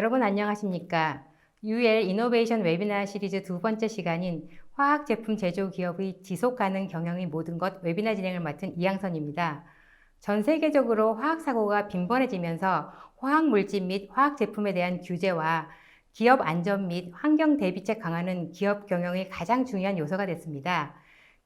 여러분 안녕하십니까? UL 이노베이션 웨비나 시리즈 두 번째 시간인 화학 제품 제조 기업의 지속 가능 경영의 모든 것 웨비나 진행을 맡은 이양선입니다. 전 세계적으로 화학 사고가 빈번해지면서 화학 물질 및 화학 제품에 대한 규제와 기업 안전 및 환경 대비책 강화는 기업 경영의 가장 중요한 요소가 됐습니다.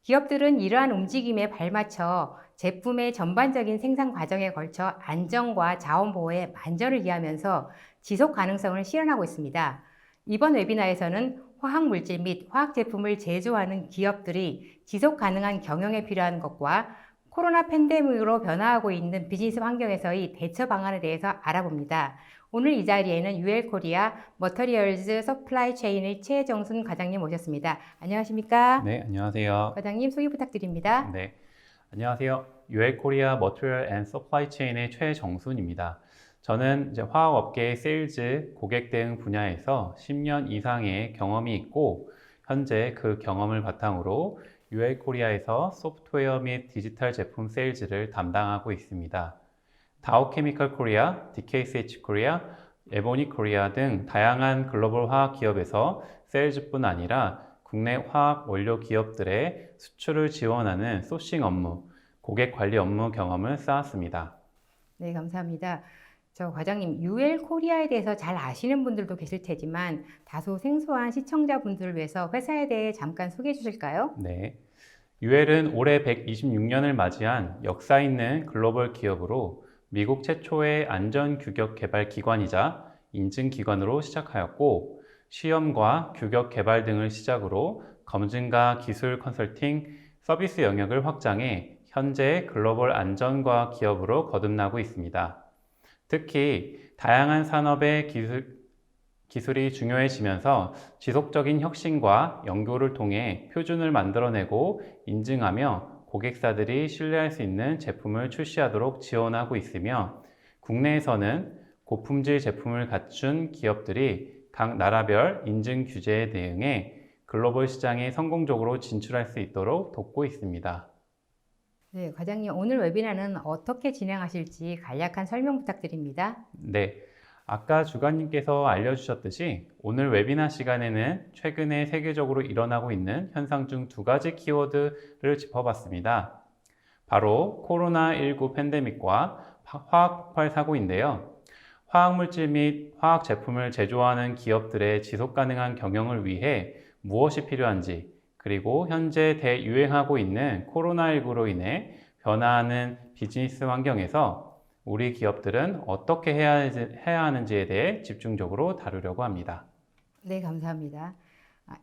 기업들은 이러한 움직임에 발맞춰 제품의 전반적인 생산 과정에 걸쳐 안전과 자원 보호에 만전을 기하면서 지속 가능성을 실현하고 있습니다. 이번 웨비나에서는 화학 물질 및 화학 제품을 제조하는 기업들이 지속 가능한 경영에 필요한 것과 코로나 팬데믹으로 변화하고 있는 비즈니스 환경에서의 대처 방안에 대해서 알아봅니다. 오늘 이 자리에는 UL 코리아 머터리얼즈 서플라이 체인의 최정순 과장님 모셨습니다. 안녕하십니까? 네, 안녕하세요. 과장님 소개 부탁드립니다. 네, 안녕하세요. UL 코리아 머티리얼 앤 서플라이 체인의 최정순입니다. 저는 화학업계 세일즈, 고객 대응 분야에서 10년 이상의 경험이 있고 현재 그 경험을 바탕으로 UL 코리아에서 소프트웨어 및 디지털 제품 세일즈를 담당하고 있습니다. 다우케미컬 코리아, DKSH 코리아, 에보니 코리아 등 다양한 글로벌 화학 기업에서 세일즈뿐 아니라 국내 화학 원료 기업들의 수출을 지원하는 소싱 업무, 고객 관리 업무 경험을 쌓았습니다. 네, 감사합니다. 저 과장님, UL 코리아에 대해서 잘 아시는 분들도 계실 테지만 다소 생소한 시청자분들을 위해서 회사에 대해 잠깐 소개해 주실까요? 네. UL은 올해 126년을 맞이한 역사 있는 글로벌 기업으로 미국 최초의 안전 규격 개발 기관이자 인증 기관으로 시작하였고 시험과 규격 개발 등을 시작으로 검증과 기술 컨설팅, 서비스 영역을 확장해 현재 글로벌 안전과 기업으로 거듭나고 있습니다. 특히 다양한 산업의 기술이 중요해지면서 지속적인 혁신과 연구를 통해 표준을 만들어내고 인증하며 고객사들이 신뢰할 수 있는 제품을 출시하도록 지원하고 있으며 국내에서는 고품질 제품을 갖춘 기업들이 각 나라별 인증 규제에 대응해 글로벌 시장에 성공적으로 진출할 수 있도록 돕고 있습니다. 네, 과장님, 오늘 웨비나는 어떻게 진행하실지 간략한 설명 부탁드립니다. 네, 아까 주관님께서 알려주셨듯이 오늘 웨비나 시간에는 최근에 세계적으로 일어나고 있는 현상 중 두 가지 키워드를 짚어봤습니다. 바로 코로나19 팬데믹과 화학 폭발 사고인데요. 화학물질 및 화학 제품을 제조하는 기업들의 지속 가능한 경영을 위해 무엇이 필요한지, 그리고 현재 대유행하고 있는 코로나19로 인해 변화하는 비즈니스 환경에서 우리 기업들은 어떻게 해야 하는지에 대해 집중적으로 다루려고 합니다. 네, 감사합니다.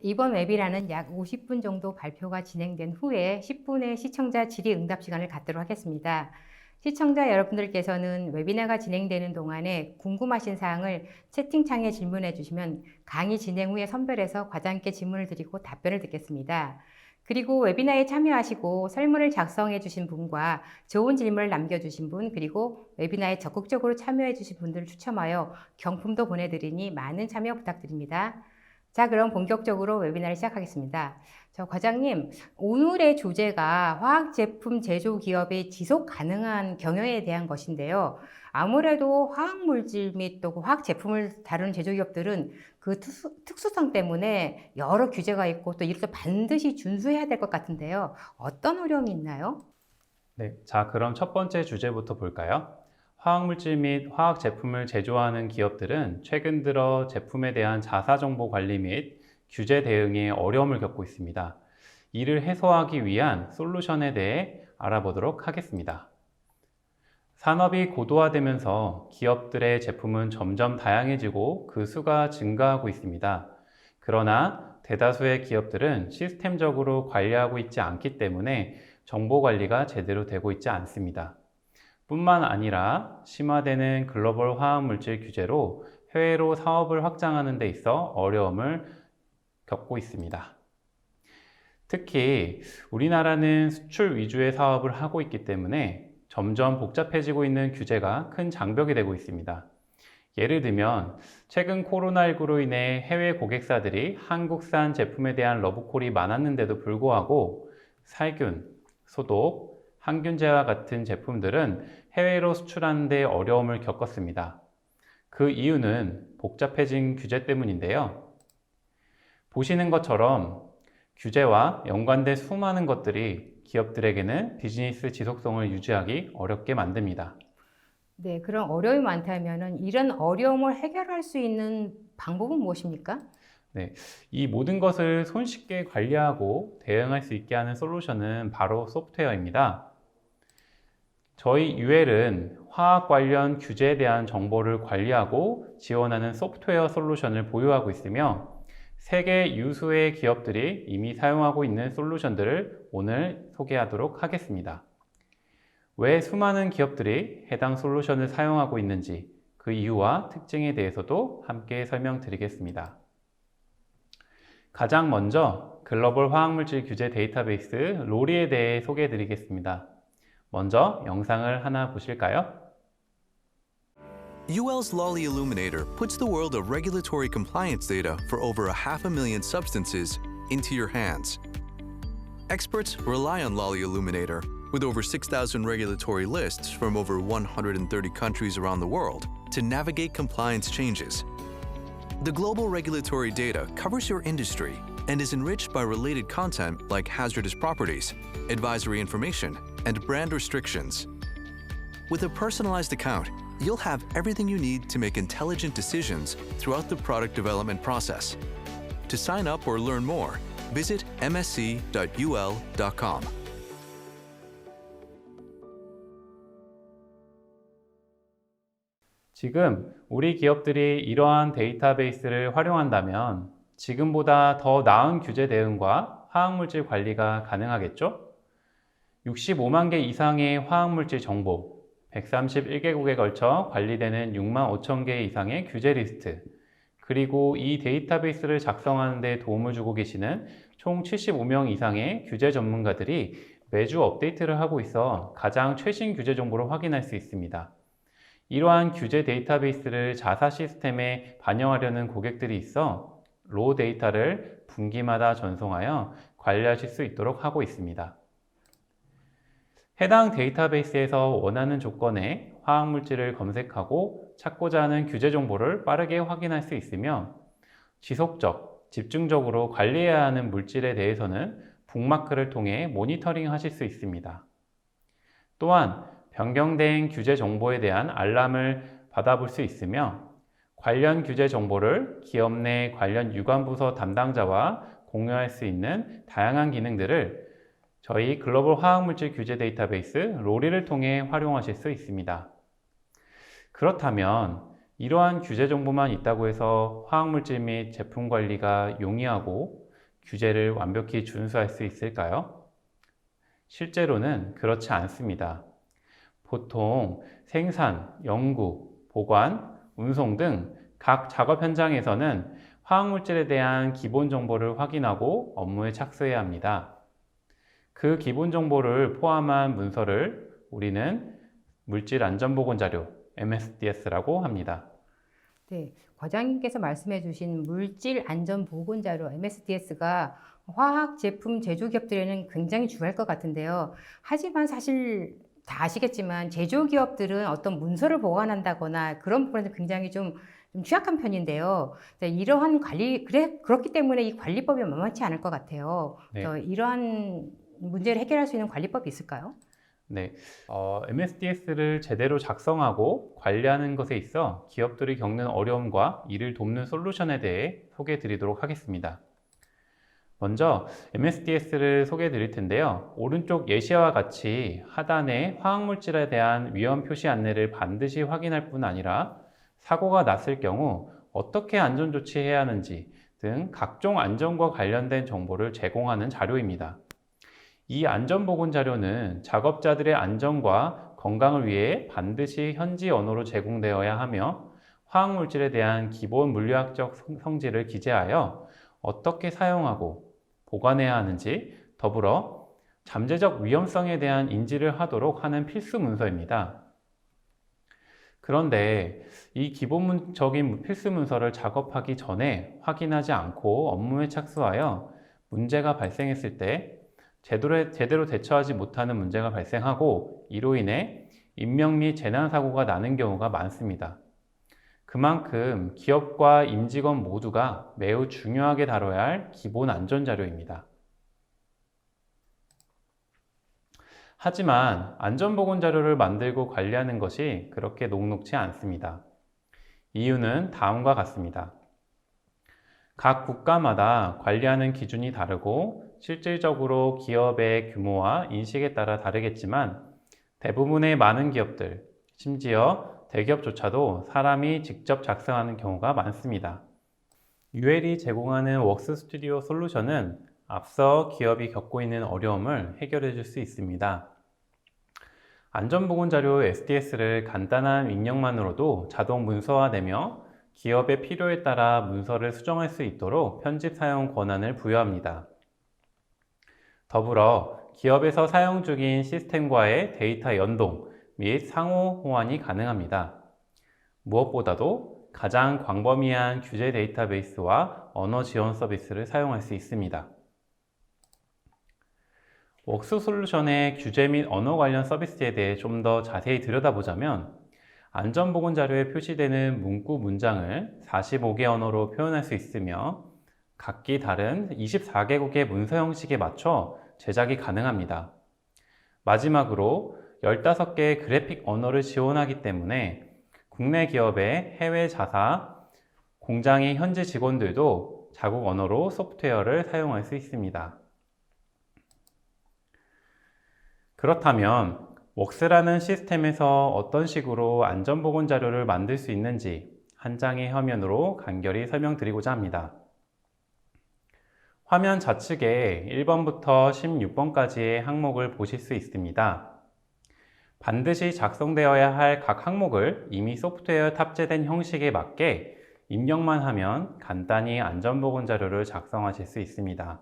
이번 웨비나는 약 50분 정도 발표가 진행된 후에 10분의 시청자 질의응답 시간을 갖도록 하겠습니다. 시청자 여러분들께서는 웨비나가 진행되는 동안에 궁금하신 사항을 채팅창에 질문해 주시면 강의 진행 후에 선별해서 과장님께 질문을 드리고 답변을 듣겠습니다. 그리고 웨비나에 참여하시고 설문을 작성해 주신 분과 좋은 질문을 남겨주신 분, 그리고 웨비나에 적극적으로 참여해 주신 분들을 추첨하여 경품도 보내드리니 많은 참여 부탁드립니다. 자, 그럼 본격적으로 웨비나를 시작하겠습니다. 저 과장님, 오늘의 주제가 화학제품 제조 기업의 지속 가능한 경영에 대한 것인데요. 아무래도 화학물질 및 또 화학제품을 다루는 제조기업들은 그 특수성 때문에 여러 규제가 있고 또 이것도 반드시 준수해야 될 것 같은데요. 어떤 어려움이 있나요? 네, 자, 그럼 첫 번째 주제부터 볼까요? 화학물질 및 화학 제품을 제조하는 기업들은 최근 들어 제품에 대한 자사정보 관리 및 규제 대응에 어려움을 겪고 있습니다. 이를 해소하기 위한 솔루션에 대해 알아보도록 하겠습니다. 산업이 고도화되면서 기업들의 제품은 점점 다양해지고 그 수가 증가하고 있습니다. 그러나 대다수의 기업들은 시스템적으로 관리하고 있지 않기 때문에 정보 관리가 제대로 되고 있지 않습니다. 뿐만 아니라 심화되는 글로벌 화학물질 규제로 해외로 사업을 확장하는 데 있어 어려움을 겪고 있습니다. 특히 우리나라는 수출 위주의 사업을 하고 있기 때문에 점점 복잡해지고 있는 규제가 큰 장벽이 되고 있습니다. 예를 들면 최근 코로나19로 인해 해외 고객사들이 한국산 제품에 대한 러브콜이 많았는데도 불구하고 살균, 소독, 항균제와 같은 제품들은 해외로 수출하는 데 어려움을 겪었습니다. 그 이유는 복잡해진 규제 때문인데요. 보시는 것처럼 규제와 연관된 수많은 것들이 기업들에게는 비즈니스 지속성을 유지하기 어렵게 만듭니다. 네, 그런 어려움이 많다면은 이런 어려움을 해결할 수 있는 방법은 무엇입니까? 이 모든 것을 손쉽게 관리하고 대응할 수 있게 하는 솔루션은 바로 소프트웨어입니다. 저희 UL은 화학 관련 규제에 대한 정보를 관리하고 지원하는 소프트웨어 솔루션을 보유하고 있으며 세계 유수의 기업들이 이미 사용하고 있는 솔루션들을 오늘 소개하도록 하겠습니다. 왜 수많은 기업들이 해당 솔루션을 사용하고 있는지 그 이유와 특징에 대해서도 함께 설명드리겠습니다. 가장 먼저 글로벌 화학물질 규제 데이터베이스 로리에 대해 소개해 드리겠습니다. 먼저 영상을 하나 보실까요? UL's Lolly Illuminator puts the world of regulatory compliance data for over 500,000 substances into your hands. Experts rely on Lolly Illuminator with over 6,000 regulatory lists from over 130 countries around the world to navigate compliance changes. The global regulatory data covers your industry and is enriched by related content like hazardous properties, advisory information, and brand restrictions. With a personalized account, you'll have everything you need to make intelligent decisions throughout the product development process. To sign up or learn more, visit msc.ul.com. 지금 우리 기업들이 이러한 데이터베이스를 활용한다면 지금보다 더 나은 규제 대응과 화학물질 관리가 가능하겠죠? 65만 개 이상의 화학물질 정보, 131개국에 걸쳐 관리되는 6만 5천 개 이상의 규제 리스트, 그리고 이 데이터베이스를 작성하는 데 도움을 주고 계시는 총 75명 이상의 규제 전문가들이 매주 업데이트를 하고 있어 가장 최신 규제 정보를 확인할 수 있습니다. 이러한 규제 데이터베이스를 자사 시스템에 반영하려는 고객들이 있어 로 데이터를 분기마다 전송하여 관리하실 수 있도록 하고 있습니다. 해당 데이터베이스에서 원하는 조건의 화학물질을 검색하고 찾고자 하는 규제 정보를 빠르게 확인할 수 있으며 지속적, 집중적으로 관리해야 하는 물질에 대해서는 북마크를 통해 모니터링 하실 수 있습니다. 또한 변경된 규제 정보에 대한 알람을 받아볼 수 있으며 관련 규제 정보를 기업 내 관련 유관부서 담당자와 공유할 수 있는 다양한 기능들을 저희 글로벌 화학물질 규제 데이터베이스 로리를 통해 활용하실 수 있습니다. 그렇다면 이러한 규제 정보만 있다고 해서 화학물질 및 제품 관리가 용이하고 규제를 완벽히 준수할 수 있을까요? 실제로는 그렇지 않습니다. 보통 생산, 연구, 보관, 운송 등 각 작업 현장에서는 화학물질에 대한 기본 정보를 확인하고 업무에 착수해야 합니다. 그 기본 정보를 포함한 문서를 우리는 물질 안전보건 자료, MSDS라고 합니다. 네, 과장님께서 말씀해 주신 물질 안전 보건 자료 MSDS가 화학 제품 제조기업들에는 굉장히 중요할 것 같은데요. 하지만 사실 다 아시겠지만 제조기업들은 어떤 문서를 보관한다거나 그런 부분에서 굉장히 좀 취약한 편인데요. 이러한 그렇기 때문에 이 관리법이 만만치 않을 것 같아요. 네. 이러한 문제를 해결할 수 있는 관리법이 있을까요? 네, MSDS를 제대로 작성하고 관리하는 것에 있어 기업들이 겪는 어려움과 이를 돕는 솔루션에 대해 소개해 드리도록 하겠습니다. 먼저 MSDS를 소개해 드릴 텐데요. 오른쪽 예시와 같이 하단에 화학물질에 대한 위험 표시 안내를 반드시 확인할 뿐 아니라 사고가 났을 경우 어떻게 안전조치해야 하는지 등 각종 안전과 관련된 정보를 제공하는 자료입니다. 이 안전보건 자료는 작업자들의 안전과 건강을 위해 반드시 현지 언어로 제공되어야 하며 화학물질에 대한 기본 물리학적 성질을 기재하여 어떻게 사용하고 보관해야 하는지 더불어 잠재적 위험성에 대한 인지를 하도록 하는 필수 문서입니다. 그런데 이 기본적인 필수 문서를 작업하기 전에 확인하지 않고 업무에 착수하여 문제가 발생했을 때 제대로 대처하지 못하는 문제가 발생하고 이로 인해 인명 및 재난 사고가 나는 경우가 많습니다. 그만큼 기업과 임직원 모두가 매우 중요하게 다뤄야 할 기본 안전 자료입니다. 하지만 안전보건 자료를 만들고 관리하는 것이 그렇게 녹록지 않습니다. 이유는 다음과 같습니다. 각 국가마다 관리하는 기준이 다르고 실질적으로 기업의 규모와 인식에 따라 다르겠지만 대부분의 많은 기업들, 심지어 대기업조차도 사람이 직접 작성하는 경우가 많습니다. UL이 제공하는 웍스 스튜디오 솔루션은 앞서 기업이 겪고 있는 어려움을 해결해 줄 수 있습니다. 안전보건 자료 SDS를 간단한 입력만으로도 자동 문서화되며 기업의 필요에 따라 문서를 수정할 수 있도록 편집 사용 권한을 부여합니다. 더불어 기업에서 사용 중인 시스템과의 데이터 연동 및 상호 호환이 가능합니다. 무엇보다도 가장 광범위한 규제 데이터베이스와 언어 지원 서비스를 사용할 수 있습니다. 웍스 솔루션의 규제 및 언어 관련 서비스에 대해 좀 더 자세히 들여다보자면 안전보건 자료에 표시되는 문구 문장을 45개 언어로 표현할 수 있으며 각기 다른 24개국의 문서 형식에 맞춰 제작이 가능합니다. 마지막으로 15개의 그래픽 언어를 지원하기 때문에 국내 기업의 해외 자사, 공장의 현지 직원들도 자국 언어로 소프트웨어를 사용할 수 있습니다. 그렇다면 웍스라는 시스템에서 어떤 식으로 안전보건 자료를 만들 수 있는지 한 장의 화면으로 간결히 설명드리고자 합니다. 화면 좌측에 1번부터 16번까지의 항목을 보실 수 있습니다. 반드시 작성되어야 할 각 항목을 이미 소프트웨어에 탑재된 형식에 맞게 입력만 하면 간단히 안전보건 자료를 작성하실 수 있습니다.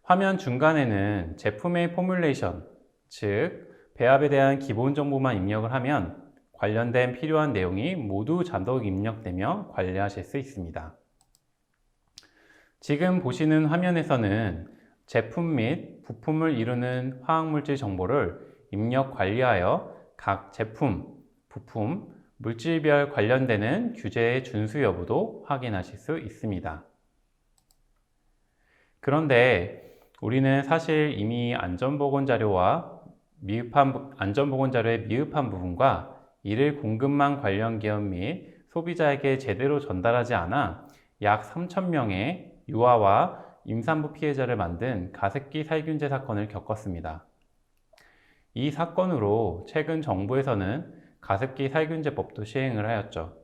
화면 중간에는 제품의 포뮬레이션, 즉 배합에 대한 기본 정보만 입력을 하면 관련된 필요한 내용이 모두 자동 입력되며 관리하실 수 있습니다. 지금 보시는 화면에서는 제품 및 부품을 이루는 화학물질 정보를 입력 관리하여 각 제품, 부품, 물질별 관련되는 규제의 준수 여부도 확인하실 수 있습니다. 그런데 우리는 사실 이미 안전보건 자료의 미흡한 부분과 이를 공급망 관련 기업 및 소비자에게 제대로 전달하지 않아 약 3,000명의 유아와 임산부 피해자를 만든 가습기 살균제 사건을 겪었습니다. 이 사건으로 최근 정부에서는 가습기 살균제법도 시행을 하였죠.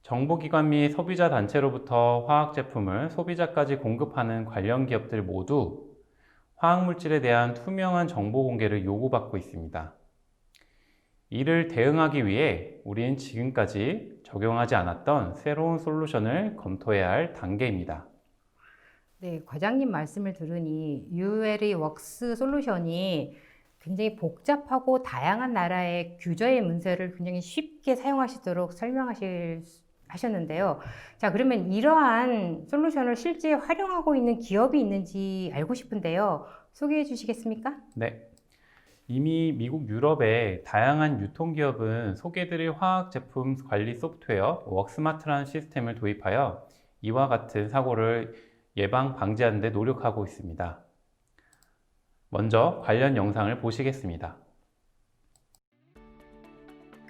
정보기관 및 소비자 단체로부터 화학제품을 소비자까지 공급하는 관련 기업들 모두 화학물질에 대한 투명한 정보 공개를 요구받고 있습니다. 이를 대응하기 위해 우리는 지금까지 적용하지 않았던 새로운 솔루션을 검토해야 할 단계입니다. 네, 과장님 말씀을 들으니 UL의 웍스 솔루션이 굉장히 복잡하고 다양한 나라의 규제의 문서를 굉장히 쉽게 사용하시도록 하셨는데요. 자, 그러면 이러한 솔루션을 실제 활용하고 있는 기업이 있는지 알고 싶은데요. 소개해 주시겠습니까? 네. 이미 미국, 유럽의 다양한 유통기업은 소개드릴 화학제품 관리 소프트웨어 웍스마트라는 시스템을 도입하여 이와 같은 사고를 예방 방지하는 데 노력하고 있습니다. 먼저 관련 영상을 보시겠습니다.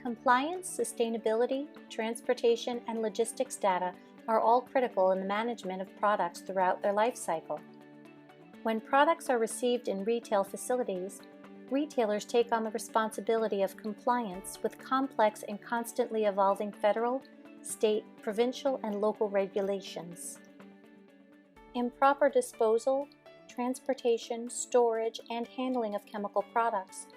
Compliance, sustainability, transportation, and logistics data are all critical in the management of products throughout their life cycle. When products are received in retail facilities, retailers take on the responsibility of compliance with complex and constantly evolving federal, state, provincial, and local regulations. Improper disposal, transportation, storage, and handling of chemical products,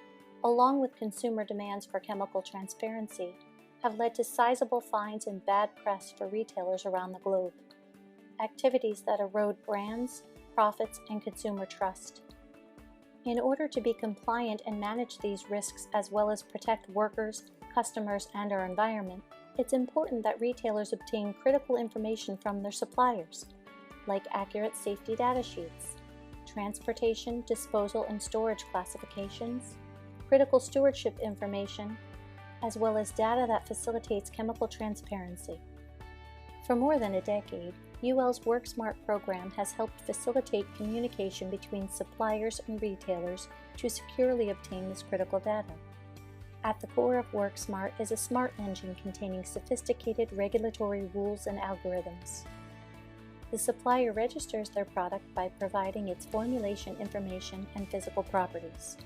along with consumer demands for chemical transparency, have led to sizable fines and bad press for retailers around the globe. Activities that erode brands, profits, and consumer trust. In order to be compliant and manage these risks as well as protect workers, customers, and our environment, it's important that retailers obtain critical information from their suppliers, like accurate safety data sheets, transportation, disposal, and storage classifications, critical stewardship information, as well as data that facilitates chemical transparency. For more than a decade, UL's WorkSmart program has helped facilitate communication between suppliers and retailers to securely obtain this critical data. At the core of WorkSmart is a smart engine containing sophisticated regulatory rules and algorithms. The supplier registers their product by providing its formulation information and physical properties.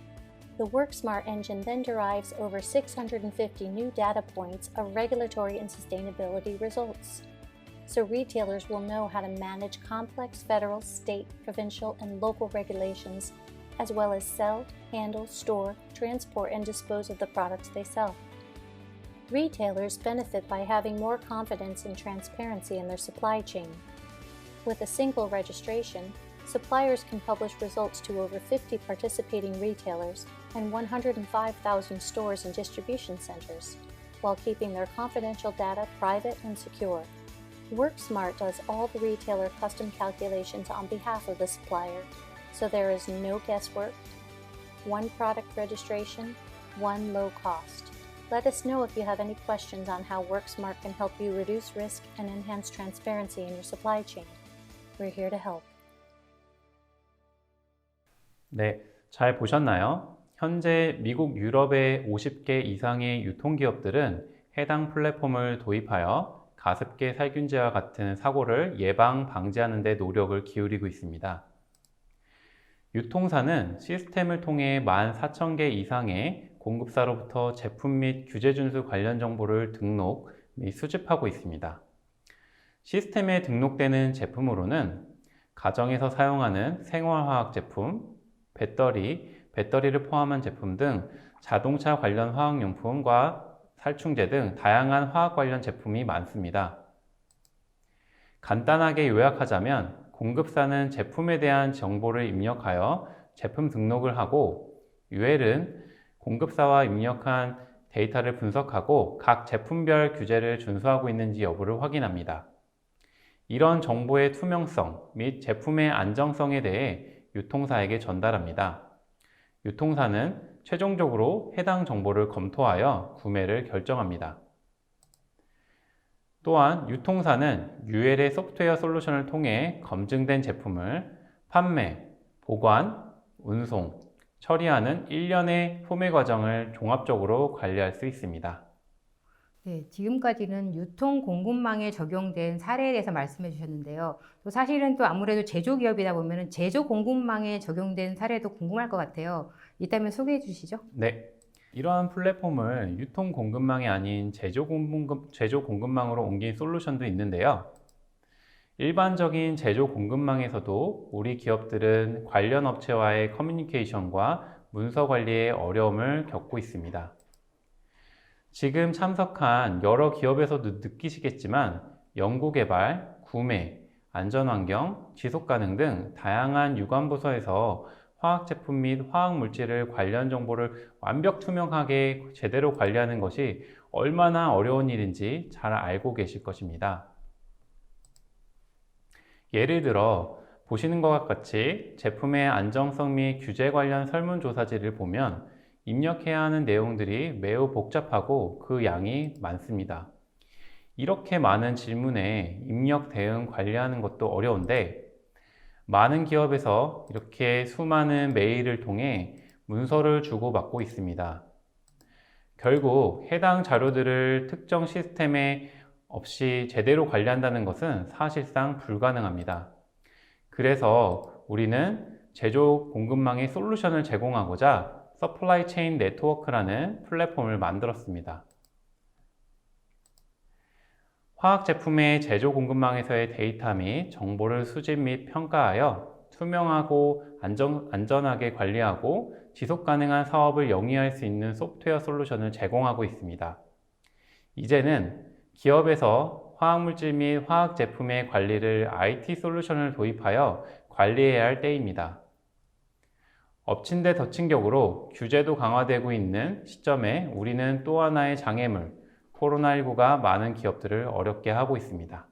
The WorkSmart engine then derives over 650 new data points of regulatory and sustainability results, so retailers will know how to manage complex federal, state, provincial, and local regulations, as well as sell, handle, store, transport, and dispose of the products they sell. Retailers benefit by having more confidence and transparency in their supply chain. With a single registration, suppliers can publish results to over 50 participating retailers and 105,000 stores and distribution centers, while keeping their confidential data private and secure. WorkSmart does all the retailer custom calculations on behalf of the supplier, so there is no guesswork, one product registration, one low cost. Let us know if you have any questions on how WorkSmart can help you reduce risk and enhance transparency in your supply chain. We're here to help. 네, 잘 보셨나요? 현재 미국, 유럽의 50개 이상의 유통기업들은 해당 플랫폼을 도입하여 가습기 살균제와 같은 사고를 예방, 방지하는 데 노력을 기울이고 있습니다. 유통사는 시스템을 통해 14,000개 이상의 공급사로부터 제품 및 규제 준수 관련 정보를 등록 및 수집하고 있습니다. 시스템에 등록되는 제품으로는 가정에서 사용하는 생활화학 제품, 배터리를 포함한 제품 등 자동차 관련 화학용품과 살충제 등 다양한 화학 관련 제품이 많습니다. 간단하게 요약하자면 공급사는 제품에 대한 정보를 입력하여 제품 등록을 하고 UL은 공급사와 입력한 데이터를 분석하고 각 제품별 규제를 준수하고 있는지 여부를 확인합니다. 이런 정보의 투명성 및 제품의 안정성에 대해 유통사에게 전달합니다. 유통사는 최종적으로 해당 정보를 검토하여 구매를 결정합니다. 또한 유통사는 UL의 소프트웨어 솔루션을 통해 검증된 제품을 판매, 보관, 운송, 처리하는 일련의 소매 과정을 종합적으로 관리할 수 있습니다. 네, 지금까지는 유통 공급망에 적용된 사례에 대해서 말씀해 주셨는데요. 또 사실은 또 아무래도 제조기업이다 보면 제조 공급망에 적용된 사례도 궁금할 것 같아요. 있다면 소개해 주시죠. 네, 이러한 플랫폼을 유통 공급망이 아닌 제조 공급망으로 옮긴 솔루션도 있는데요. 일반적인 제조 공급망에서도 우리 기업들은 관련 업체와의 커뮤니케이션과 문서 관리에 어려움을 겪고 있습니다. 지금 참석한 여러 기업에서도 느끼시겠지만 연구개발, 구매, 안전환경, 지속가능 등 다양한 유관부서에서 화학제품 및 화학물질을 관련 정보를 완벽 투명하게 제대로 관리하는 것이 얼마나 어려운 일인지 잘 알고 계실 것입니다. 예를 들어 보시는 것과 같이 제품의 안정성 및 규제 관련 설문조사지를 보면 입력해야 하는 내용들이 매우 복잡하고 그 양이 많습니다. 이렇게 많은 질문에 입력 대응 관리하는 것도 어려운데 많은 기업에서 이렇게 수많은 메일을 통해 문서를 주고받고 있습니다. 결국 해당 자료들을 특정 시스템에 없이 제대로 관리한다는 것은 사실상 불가능합니다. 그래서 우리는 제조 공급망의 솔루션을 제공하고자 서플라이 체인 네트워크라는 플랫폼을 만들었습니다. 화학 제품의 제조 공급망에서의 데이터 및 정보를 수집 및 평가하여 투명하고 안전하게 관리하고 지속 가능한 사업을 영위할 수 있는 소프트웨어 솔루션을 제공하고 있습니다. 이제는 기업에서 화학물질 및 화학 제품의 관리를 IT 솔루션을 도입하여 관리해야 할 때입니다. 엎친 데 덮친 격으로 규제도 강화되고 있는 시점에 우리는 또 하나의 장애물, 코로나19가 많은 기업들을 어렵게 하고 있습니다.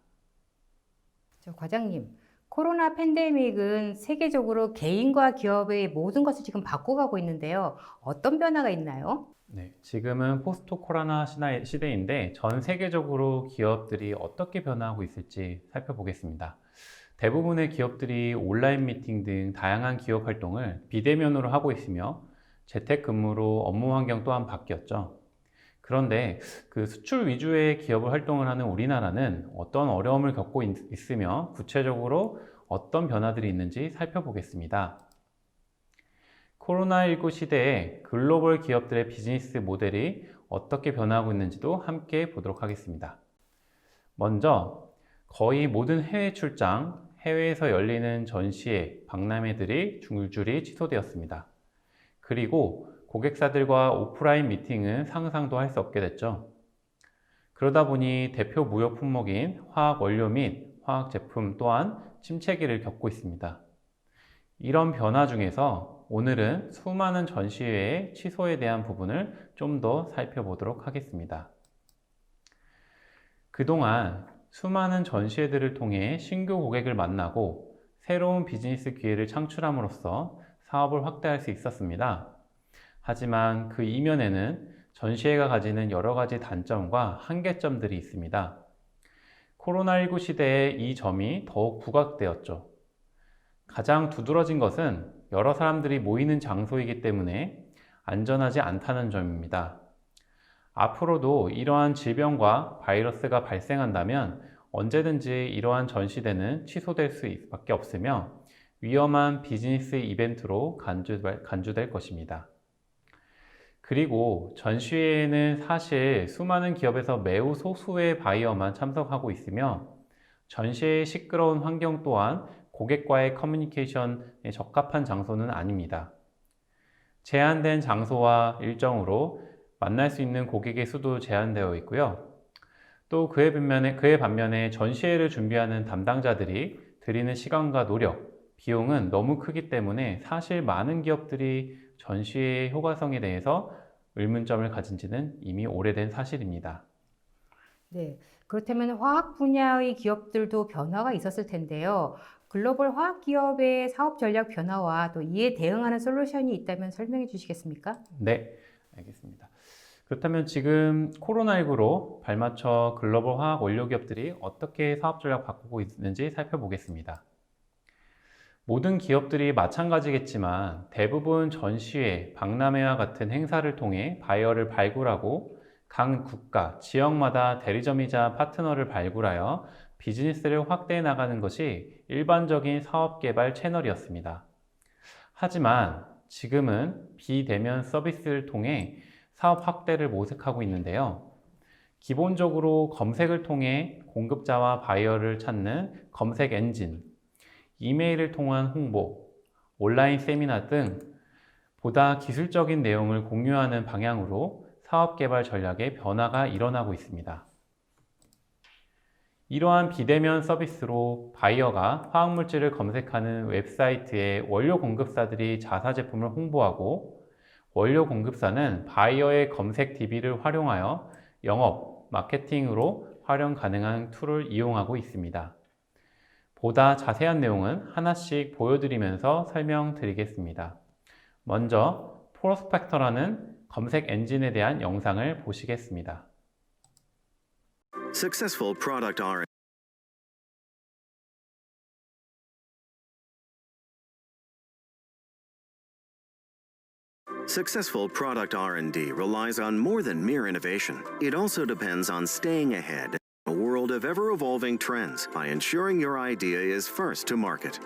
과장님, 코로나 팬데믹은 세계적으로 개인과 기업의 모든 것을 지금 바꿔가고 있는데요. 어떤 변화가 있나요? 네, 지금은 포스트 코로나 시대인데 전 세계적으로 기업들이 어떻게 변화하고 있을지 살펴보겠습니다. 대부분의 기업들이 온라인 미팅 등 다양한 기업 활동을 비대면으로 하고 있으며 재택근무로 업무 환경 또한 바뀌었죠. 그런데 그 수출 위주의 기업을 활동을 하는 우리나라는 어떤 어려움을 겪고 있으며 구체적으로 어떤 변화들이 있는지 살펴보겠습니다. 코로나19 시대에 글로벌 기업들의 비즈니스 모델이 어떻게 변화하고 있는지도 함께 보도록 하겠습니다. 먼저 거의 모든 해외 출장, 해외에서 열리는 전시회, 박람회들이 줄줄이 취소되었습니다. 그리고 고객사들과 오프라인 미팅은 상상도 할 수 없게 됐죠. 그러다 보니 대표 무역 품목인 화학 원료 및 화학 제품 또한 침체기를 겪고 있습니다. 이런 변화 중에서 오늘은 수많은 전시회의 취소에 대한 부분을 좀 더 살펴보도록 하겠습니다. 그동안 수많은 전시회들을 통해 신규 고객을 만나고 새로운 비즈니스 기회를 창출함으로써 사업을 확대할 수 있었습니다. 하지만 그 이면에는 전시회가 가지는 여러 가지 단점과 한계점들이 있습니다. 코로나19 시대에 이 점이 더욱 부각되었죠. 가장 두드러진 것은 여러 사람들이 모이는 장소이기 때문에 안전하지 않다는 점입니다. 앞으로도 이러한 질병과 바이러스가 발생한다면 언제든지 이러한 전시대는 취소될 수밖에 없으며 위험한 비즈니스 이벤트로 간주될 것입니다. 그리고 전시회에는 사실 수많은 기업에서 매우 소수의 바이어만 참석하고 있으며 전시회의 시끄러운 환경 또한 고객과의 커뮤니케이션에 적합한 장소는 아닙니다. 제한된 장소와 일정으로 만날 수 있는 고객의 수도 제한되어 있고요. 또 그에 반면에 전시회를 준비하는 담당자들이 들이는 시간과 노력, 비용은 너무 크기 때문에 사실 많은 기업들이 전시회의 효과성에 대해서 의문점을 가진 지는 이미 오래된 사실입니다. 네, 그렇다면 화학 분야의 기업들도 변화가 있었을 텐데요. 글로벌 화학 기업의 사업 전략 변화와 또 이에 대응하는 솔루션이 있다면 설명해 주시겠습니까? 네, 알겠습니다. 그렇다면 지금 코로나19로 발맞춰 글로벌 화학 원료 기업들이 어떻게 사업 전략 바꾸고 있는지 살펴보겠습니다. 모든 기업들이 마찬가지겠지만 대부분 전시회, 박람회와 같은 행사를 통해 바이어를 발굴하고 각 국가, 지역마다 대리점이자 파트너를 발굴하여 비즈니스를 확대해 나가는 것이 일반적인 사업 개발 채널이었습니다. 하지만 지금은 비대면 서비스를 통해 사업 확대를 모색하고 있는데요. 기본적으로 검색을 통해 공급자와 바이어를 찾는 검색 엔진, 이메일을 통한 홍보, 온라인 세미나 등 보다 기술적인 내용을 공유하는 방향으로 사업 개발 전략의 변화가 일어나고 있습니다. 이러한 비대면 서비스로 바이어가 화학물질을 검색하는 웹사이트에 원료 공급사들이 자사 제품을 홍보하고 원료 공급사는 바이어의 검색 DB를 활용하여 영업, 마케팅으로 활용 가능한 툴을 이용하고 있습니다. 보다 자세한 내용은 하나씩 보여드리면서 설명드리겠습니다. 먼저 프로스펙터라는 검색 엔진에 대한 영상을 보시겠습니다. Successful product R&D. Successful product R&D relies on more than mere innovation. It also depends on staying ahead in a world of ever-evolving trends by ensuring your idea is first to market.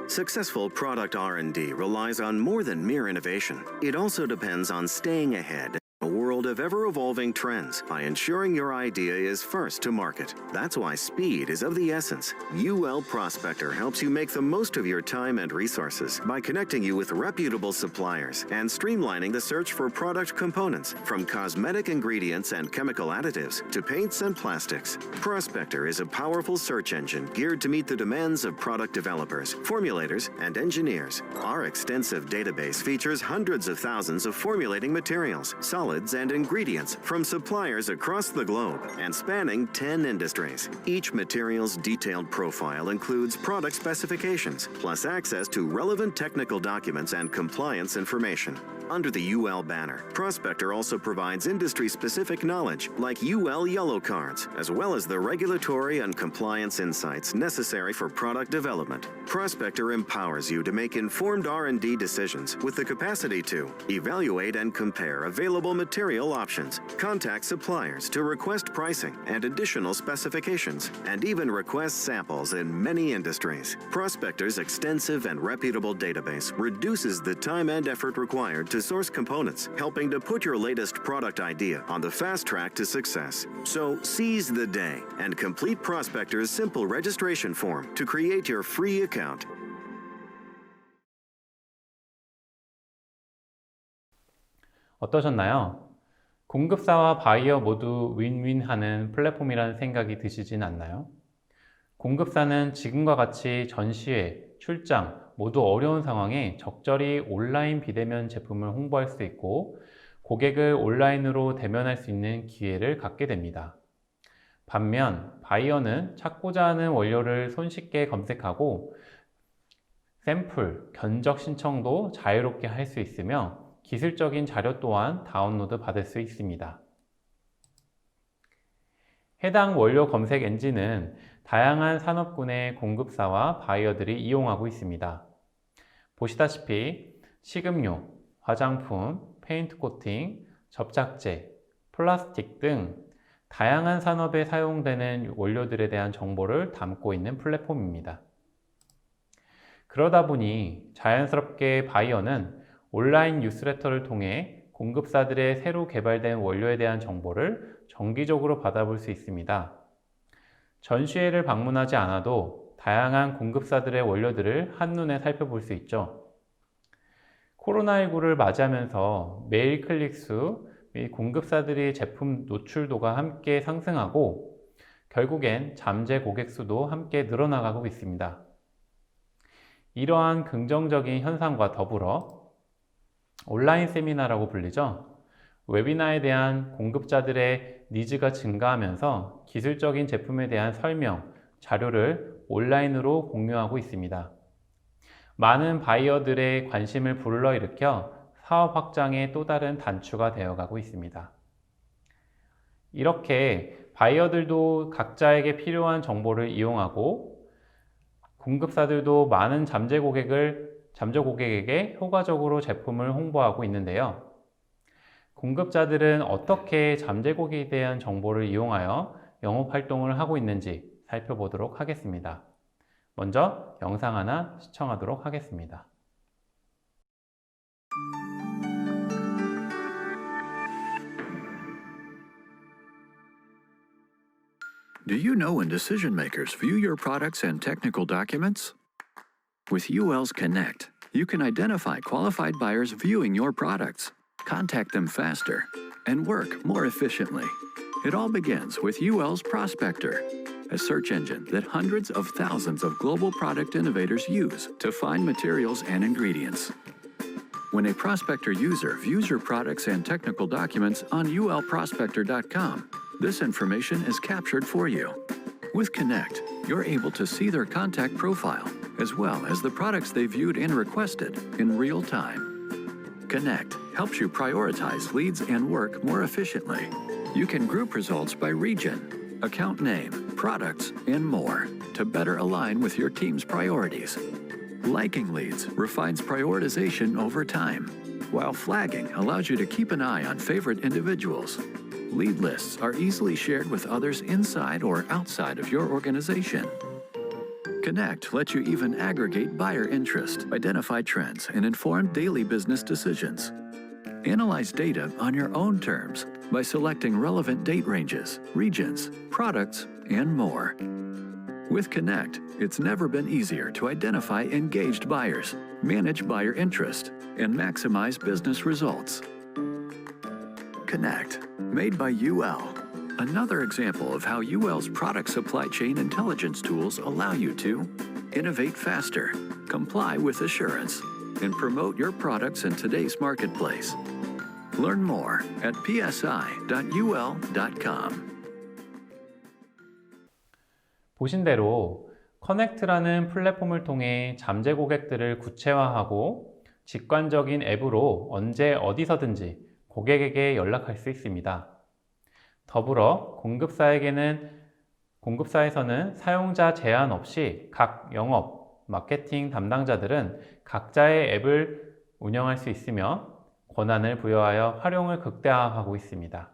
Successful product R&D relies on more than mere innovation. It also depends on staying ahead in a world of ever-evolving trends by ensuring your idea is first to market. That's why speed is of the essence. UL Prospector helps you make the most of your time and resources by connecting you with reputable suppliers and streamlining the search for product components, from cosmetic ingredients and chemical additives to paints and plastics. Prospector is a powerful search engine geared to meet the demands of product developers, formulators, and engineers. Our extensive database features hundreds of thousands of formulating materials, solids, and ingredients ingredients from suppliers across the globe and spanning 10 industries. Each material's detailed profile includes product specifications, plus access to relevant technical documents and compliance information. Under the UL banner, Prospector also provides industry-specific knowledge like UL Yellow Cards, as well as the regulatory and compliance insights necessary for product development. Prospector empowers you to make informed R&D decisions with the capacity to evaluate and compare available material options, contact suppliers to request pricing and additional specifications, and even request samples in many industries. Prospector's extensive and reputable database reduces the time and effort required to source components, helping to put your latest product idea on the fast track to success. So seize the day and complete Prospector's simple registration form to create your free account. 어떠셨나요? 공급사와 바이어 모두 윈윈하는 플랫폼이라는 생각이 드시진 않나요? 공급사는 지금과 같이 전시회, 출장 모두 어려운 상황에 적절히 온라인 비대면 제품을 홍보할 수 있고 고객을 온라인으로 대면할 수 있는 기회를 갖게 됩니다. 반면 바이어는 찾고자 하는 원료를 손쉽게 검색하고 샘플, 견적 신청도 자유롭게 할 수 있으며 기술적인 자료 또한 다운로드 받을 수 있습니다. 해당 원료 검색 엔진은 다양한 산업군의 공급사와 바이어들이 이용하고 있습니다. 보시다시피 식음료, 화장품, 페인트 코팅, 접착제, 플라스틱 등 다양한 산업에 사용되는 원료들에 대한 정보를 담고 있는 플랫폼입니다. 그러다 보니 자연스럽게 바이어는 온라인 뉴스레터를 통해 공급사들의 새로 개발된 원료에 대한 정보를 정기적으로 받아볼 수 있습니다. 전시회를 방문하지 않아도 다양한 공급사들의 원료들을 한눈에 살펴볼 수 있죠. 코로나19를 맞이하면서 메일 클릭수 및 공급사들의 제품 노출도가 함께 상승하고 결국엔 잠재 고객 수도 함께 늘어나가고 있습니다. 이러한 긍정적인 현상과 더불어 온라인 세미나라고 불리죠. 웨비나에 대한 공급자들의 니즈가 증가하면서 기술적인 제품에 대한 설명, 자료를 온라인으로 공유하고 있습니다. 많은 바이어들의 관심을 불러일으켜 사업 확장의 또 다른 단추가 되어가고 있습니다. 이렇게 바이어들도 각자에게 필요한 정보를 이용하고 공급사들도 많은 잠재 고객에게 효과적으로 제품을 홍보하고 있는데요. 공급자들은 어떻게 잠재 고객에 대한 정보를 이용하여 영업활동을 하고 있는지 살펴보도록 하겠습니다. 먼저 영상 하나 시청하도록 하겠습니다. Do you know when decision makers view your products and technical documents? With UL's Connect, you can identify qualified buyers viewing your products, contact them faster, and work more efficiently. It all begins with UL's Prospector, a search engine that hundreds of thousands of global product innovators use to find materials and ingredients. When a Prospector user views your products and technical documents on ulprospector.com, this information is captured for you. With Connect, you're able to see their contact profile, as well as the products they viewed and requested in real time. Connect helps you prioritize leads and work more efficiently. You can group results by region, account name, products, and more to better align with your team's priorities. Liking leads refines prioritization over time, while flagging allows you to keep an eye on favorite individuals. Lead lists are easily shared with others inside or outside of your organization. Connect lets you even aggregate buyer interest, identify trends, and inform daily business decisions. Analyze data on your own terms by selecting relevant date ranges, regions, products, and more. With Connect, it's never been easier to identify engaged buyers, manage buyer interest, and maximize business results. Connect, made by UL. Another example of how UL's product supply chain intelligence tools allow you to innovate faster, comply with assurance, and promote your products in today's marketplace. Learn more at psi.ul.com. 보신 대로 커넥트라는 플랫폼을 통해 잠재 고객들을 구체화하고 직관적인 앱으로 언제 어디서든지 고객에게 연락할 수 있습니다. 더불어 공급사에서는 사용자 제한 없이 각 영업, 마케팅 담당자들은 각자의 앱을 운영할 수 있으며 권한을 부여하여 활용을 극대화하고 있습니다.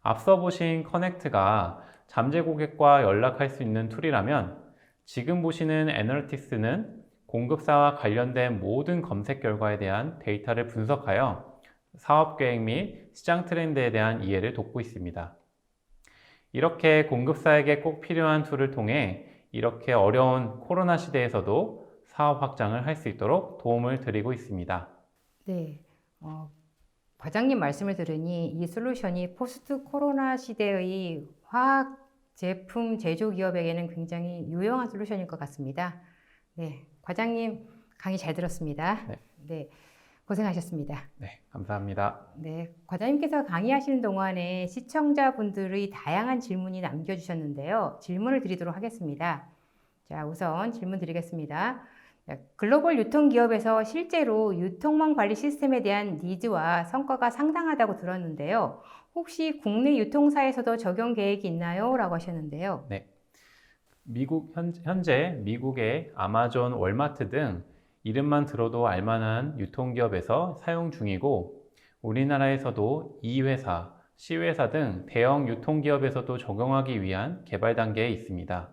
앞서 보신 커넥트가 잠재 고객과 연락할 수 있는 툴이라면 지금 보시는 애널리틱스는 공급사와 관련된 모든 검색 결과에 대한 데이터를 분석하여 사업 계획 및 시장 트렌드에 대한 이해를 돕고 있습니다. 이렇게 공급사에게 꼭 필요한 툴을 통해 이렇게 어려운 코로나 시대에서도 사업 확장을 할 수 있도록 도움을 드리고 있습니다. 네, 과장님 말씀을 들으니 이 솔루션이 포스트 코로나 시대의 화학 제품 제조 기업에게는 굉장히 유용한 솔루션일 것 같습니다. 네, 과장님 강의 잘 들었습니다. 네, 고생하셨습니다. 네, 감사합니다. 네, 과장님께서 강의하시는 동안에 시청자분들의 다양한 질문이 남겨주셨는데요. 질문을 드리도록 하겠습니다. 자, 우선 질문 드리겠습니다. 글로벌 유통기업에서 실제로 유통망 관리 시스템에 대한 니즈와 성과가 상당하다고 들었는데요. 혹시 국내 유통사에서도 적용 계획이 있나요? 라고 하셨는데요. 네, 현재 미국의 아마존, 월마트 등 이름만 들어도 알만한 유통기업에서 사용 중이고 우리나라에서도 E회사, C회사 등 대형 유통기업에서도 적용하기 위한 개발 단계에 있습니다.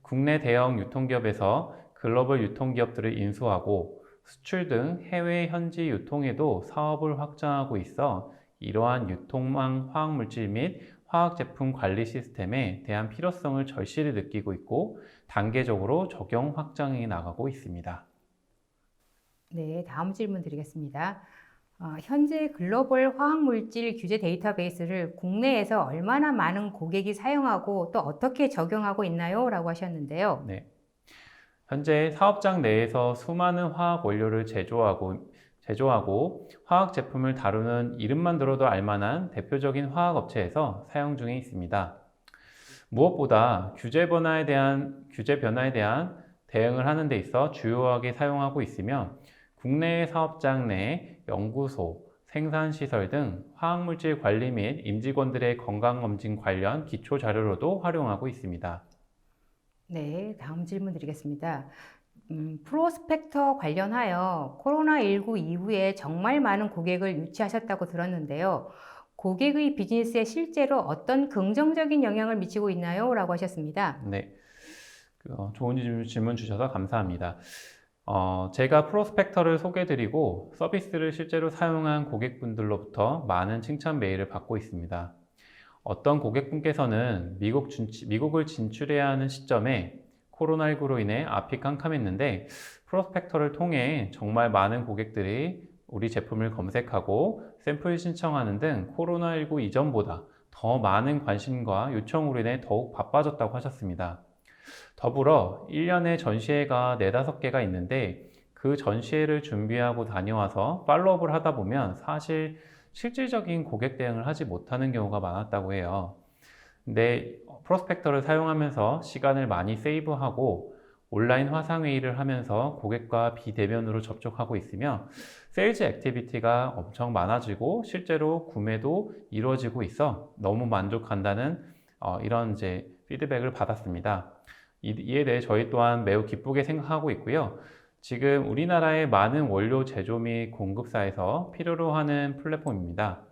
국내 대형 유통기업에서 글로벌 유통기업들을 인수하고 수출 등 해외 현지 유통에도 사업을 확장하고 있어 이러한 유통망 화학물질 및 화학제품 관리 시스템에 대한 필요성을 절실히 느끼고 있고 단계적으로 적용 확장해 나가고 있습니다. 네, 다음 질문 드리겠습니다. 현재 글로벌 화학물질 규제 데이터베이스를 국내에서 얼마나 많은 고객이 사용하고 또 어떻게 적용하고 있나요? 라고 하셨는데요. 네, 현재 사업장 내에서 수많은 화학 원료를 제조하고 화학 제품을 다루는 이름만 들어도 알만한 대표적인 화학 업체에서 사용 중에 있습니다. 무엇보다 규제 변화에 대한 대응을 하는 데 있어 주요하게 사용하고 있으며 국내 사업장 내 연구소, 생산시설 등 화학물질 관리 및 임직원들의 건강검진 관련 기초 자료로도 활용하고 있습니다. 네, 다음 질문 드리겠습니다. 프로스펙터 관련하여 코로나19 이후에 정말 많은 고객을 유치하셨다고 들었는데요. 고객의 비즈니스에 실제로 어떤 긍정적인 영향을 미치고 있나요? 라고 하셨습니다. 네, 좋은 질문 주셔서 감사합니다. 제가 프로스펙터를 소개드리고 서비스를 실제로 사용한 고객분들로부터 많은 칭찬 메일을 받고 있습니다. 어떤 고객분께서는 미국을 진출해야 하는 시점에 코로나19로 인해 앞이 깜깜했는데 프로스펙터를 통해 정말 많은 고객들이 우리 제품을 검색하고 샘플 신청하는 등 코로나19 이전보다 더 많은 관심과 요청으로 인해 더욱 바빠졌다고 하셨습니다. 더불어 1년에 전시회가 4-5개가 있는데 그 전시회를 준비하고 다녀와서 팔로우업을 하다 보면 사실 실질적인 고객 대응을 하지 못하는 경우가 많았다고 해요. 근데 프로스펙터를 사용하면서 시간을 많이 세이브하고 온라인 화상회의를 하면서 고객과 비대면으로 접촉하고 있으며 세일즈 액티비티가 엄청 많아지고 실제로 구매도 이루어지고 있어 너무 만족한다는 이런 피드백을 받았습니다. 이에 대해 저희 또한 매우 기쁘게 생각하고 있고요. 지금 우리나라의 많은 원료 제조 및 공급사에서 필요로 하는 플랫폼입니다.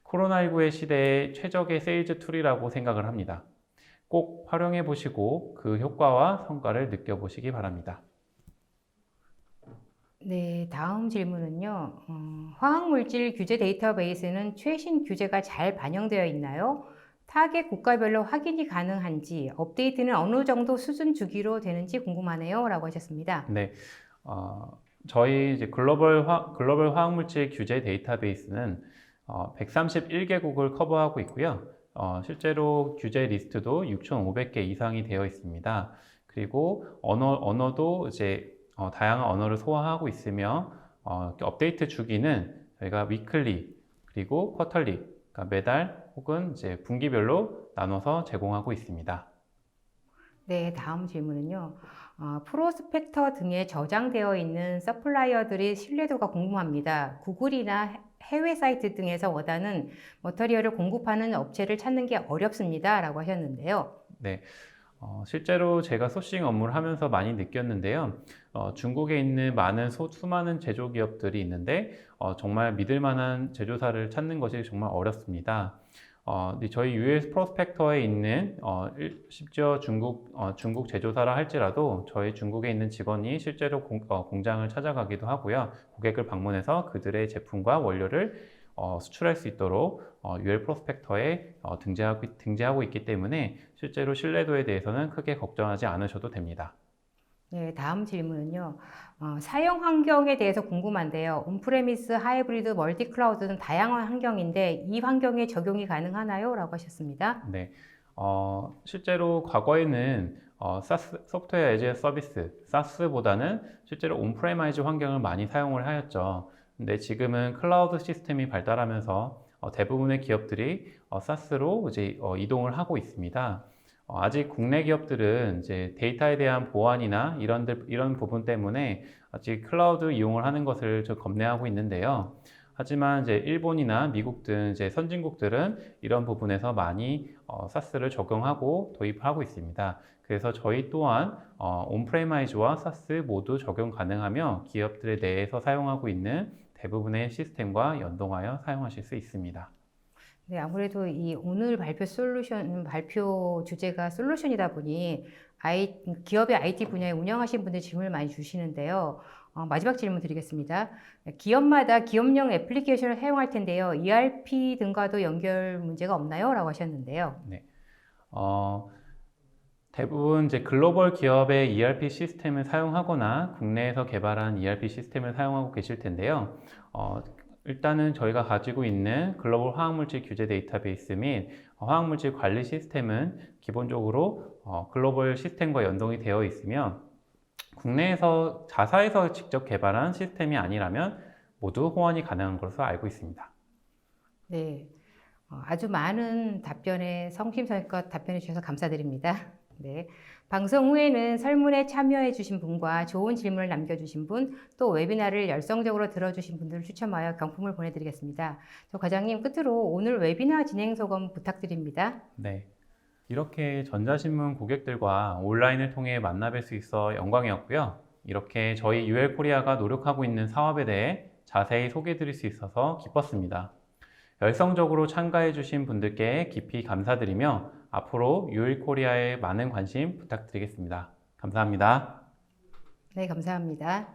코로나19의 시대에 최적의 세일즈 툴이라고 생각을 합니다. 꼭 활용해 보시고 그 효과와 성과를 느껴보시기 바랍니다. 네, 다음 질문은요. 화학물질 규제 데이터베이스는 최신 규제가 잘 반영되어 있나요? 타겟 국가별로 확인이 가능한지, 업데이트는 어느 정도 수준 주기로 되는지 궁금하네요. 라고 하셨습니다. 네, 저희 글로벌 화학물질 규제 데이터베이스는 131개국을 커버하고 있고요. 실제로 규제 리스트도 6,500개 이상이 되어 있습니다. 그리고 언어도 다양한 언어를 소화하고 있으며 업데이트 주기는 저희가 위클리 그리고 쿼털리, 그러니까 매달 혹은 이제 분기별로 나눠서 제공하고 있습니다. 네, 다음 질문은요. 프로스펙터 등에 저장되어 있는 서플라이어들의 신뢰도가 궁금합니다. 구글이나 해외 사이트 등에서 원하는 머터리얼을 공급하는 업체를 찾는 게 어렵습니다. 라고 하셨는데요. 네, 실제로 제가 소싱 업무를 하면서 많이 느꼈는데요. 중국에 있는 수많은 제조기업들이 있는데 정말 믿을 만한 제조사를 찾는 것이 정말 어렵습니다. 저희 US 프로스펙터에 있는 심지어 중국 제조사라 할지라도 저희 중국에 있는 직원이 실제로 공장을 찾아가기도 하고요. 고객을 방문해서 그들의 제품과 원료를 수출할 수 있도록 UL 프로스펙터에 등재하고 있기 때문에 실제로 신뢰도에 대해서는 크게 걱정하지 않으셔도 됩니다. 네, 다음 질문은요. 사용 환경에 대해서 궁금한데요. 온프레미스, 하이브리드, 멀티 클라우드는 다양한 환경인데 이 환경에 적용이 가능하나요? 라고 하셨습니다. 네, 실제로 과거에는 소프트웨어 애즈 서비스, SaaS보다는 실제로 온프레마이즈 환경을 많이 사용을 하였죠. 근데 지금은 클라우드 시스템이 발달하면서 대부분의 기업들이 SaaS로 이제 이동을 하고 있습니다. 아직 국내 기업들은 이제 데이터에 대한 보안이나 이런 부분 때문에 아직 클라우드 이용을 하는 것을 좀 겁내하고 있는데요. 하지만 이제 일본이나 미국 등 이제 선진국들은 이런 부분에서 많이 SaaS를 적용하고 도입하고 있습니다. 그래서 저희 또한 온프레마이즈와 SaaS 모두 적용 가능하며 기업들의 내에서 사용하고 있는 대부분의 시스템과 연동하여 사용하실 수 있습니다. 네, 아무래도 이 오늘 발표 주제가 솔루션이다 보니 기업의 IT 분야에 운영하신 분들 질문을 많이 주시는데요. 마지막 질문 드리겠습니다. 기업마다 기업용 애플리케이션을 사용할 텐데요. ERP 등과도 연결 문제가 없나요? 라고 하셨는데요. 네. 대부분 이제 글로벌 기업의 ERP 시스템을 사용하거나 국내에서 개발한 ERP 시스템을 사용하고 계실 텐데요. 일단은 저희가 가지고 있는 글로벌 화학물질 규제 데이터베이스 및 화학물질 관리 시스템은 기본적으로 글로벌 시스템과 연동이 되어 있으며 국내에서 자사에서 직접 개발한 시스템이 아니라면 모두 호환이 가능한 것으로 알고 있습니다. 네, 아주 많은 성심성의껏 답변해 주셔서 감사드립니다. 네, 방송 후에는 설문에 참여해 주신 분과 좋은 질문을 남겨주신 분, 또 웨비나를 열성적으로 들어주신 분들을 추첨하여 경품을 보내드리겠습니다. 과장님, 끝으로 오늘 웨비나 진행 소감 부탁드립니다. 네, 이렇게 전자신문 고객들과 온라인을 통해 만나뵐 수 있어 영광이었고요. 이렇게 저희 UL코리아가 노력하고 있는 사업에 대해 자세히 소개해 드릴 수 있어서 기뻤습니다. 열성적으로 참가해 주신 분들께 깊이 감사드리며 앞으로 UL코리아에 많은 관심 부탁드리겠습니다. 감사합니다. 네, 감사합니다.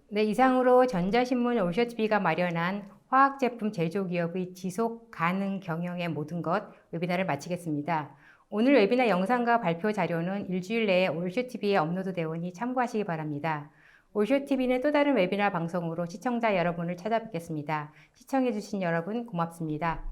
네, 이상으로 전자신문 올쇼TV가 마련한 화학제품 제조기업의 지속 가능 경영의 모든 것 웨비나를 마치겠습니다. 오늘 웨비나 영상과 발표 자료는 일주일 내에 올쇼TV에 업로드되어 오니 참고하시기 바랍니다. 올쇼TV는 또 다른 웨비나 방송으로 시청자 여러분을 찾아뵙겠습니다. 시청해주신 여러분 고맙습니다.